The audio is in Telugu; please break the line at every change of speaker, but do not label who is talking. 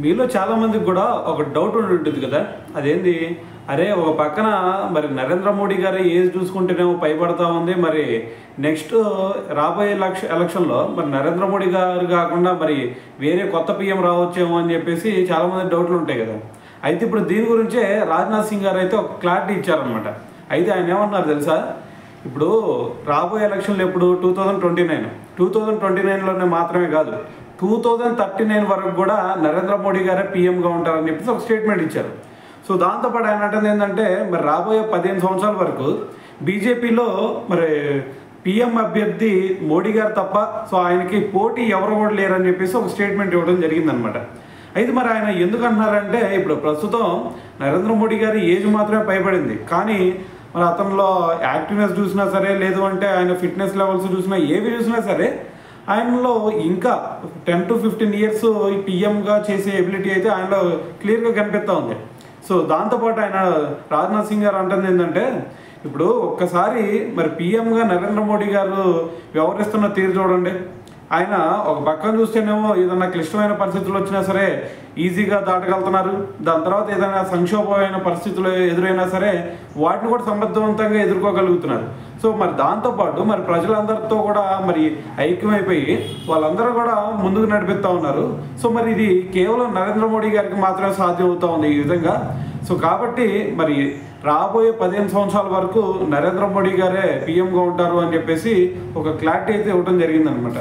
మీలో చాలామందికి కూడా ఒక డౌట్ ఉంటుంది కదా. అదేంది, అరే ఒక పక్కన మరి నరేంద్ర మోడీ గారి ఏజ్ చూసుకుంటేనేమో పైబడతా ఉంది, మరి నెక్స్ట్ రాబోయే ఎలక్షన్లో మరి నరేంద్ర మోడీ గారు కాకుండా మరి వేరే కొత్త పిఎం రావచ్చేమో అని చెప్పేసి చాలామంది డౌట్లు ఉంటాయి కదా. అయితే ఇప్పుడు దీని గురించే రాజ్నాథ్ సింగ్ గారు అయితే ఒక క్లారిటీ ఇచ్చారనమాట. అయితే ఆయన ఏమన్నారు తెలుసా, ఇప్పుడు రాబోయే ఎలక్షన్లు ఎప్పుడు 2029లోనే మాత్రమే కాదు, 2039 వరకు కూడా నరేంద్ర మోడీ గారే పీఎంగా ఉంటారని చెప్పేసి ఒక స్టేట్మెంట్ ఇచ్చారు. సో దాంతోపాటు ఆయన అంటుంది ఏంటంటే, మరి రాబోయే 15 సంవత్సరాల వరకు బీజేపీలో మరి పీఎం అభ్యర్థి మోడీ గారు తప్ప సో ఆయనకి పోటీ ఎవరు కూడా లేరని చెప్పేసి ఒక స్టేట్మెంట్ ఇవ్వడం జరిగిందనమాట. అయితే మరి ఆయన ఎందుకు అంటున్నారంటే, ఇప్పుడు ప్రస్తుతం నరేంద్ర మోడీ గారి ఏజ్ మాత్రమే పైబడింది, కానీ మరి అతనిలో యాక్టివ్నెస్ చూసినా సరే, లేదు అంటే ఆయన ఫిట్నెస్ లెవెల్స్ చూసినా, ఏవి చూసినా సరే ఆయనలో ఇంకా 10 to 15 ఇయర్స్ పిఎంగా చేసే ఎబిలిటీ అయితే ఆయనలో క్లియర్గా కనిపిస్తూ ఉంది. సో దాంతోపాటు ఆయన రాజ్నాథ్ సింగ్ గారు అంటుంది ఏంటంటే, ఇప్పుడు ఒక్కసారి మరి పిఎంగా నరేంద్ర మోడీ గారు వ్యవహరిస్తున్న తీరు చూడండి. ఆయన ఒక పక్కన చూస్తేనేమో ఏదైనా క్లిష్టమైన పరిస్థితులు వచ్చినా సరే ఈజీగా దాటగలుగుతున్నారు. దాని తర్వాత ఏదైనా సంక్షోభమైన పరిస్థితులు ఎదురైనా సరే వాటిని కూడా సమర్థవంతంగా ఎదుర్కోగలుగుతున్నారు. సో మరి దాంతోపాటు మరి ప్రజలందరితో కూడా మరి ఐక్యమైపోయి వాళ్ళందరూ కూడా ముందుకు నడిపిస్తూ ఉన్నారు. సో మరి ఇది కేవలం నరేంద్ర మోడీ గారికి మాత్రమే సాధ్యం అవుతూ ఉంది ఈ విధంగా. సో కాబట్టి మరి రాబోయే 15 సంవత్సరాల వరకు నరేంద్ర మోడీ గారే పీఎంగా ఉంటారు అని చెప్పేసి ఒక క్లారిటీ అయితే ఇవ్వడం జరిగిందనమాట.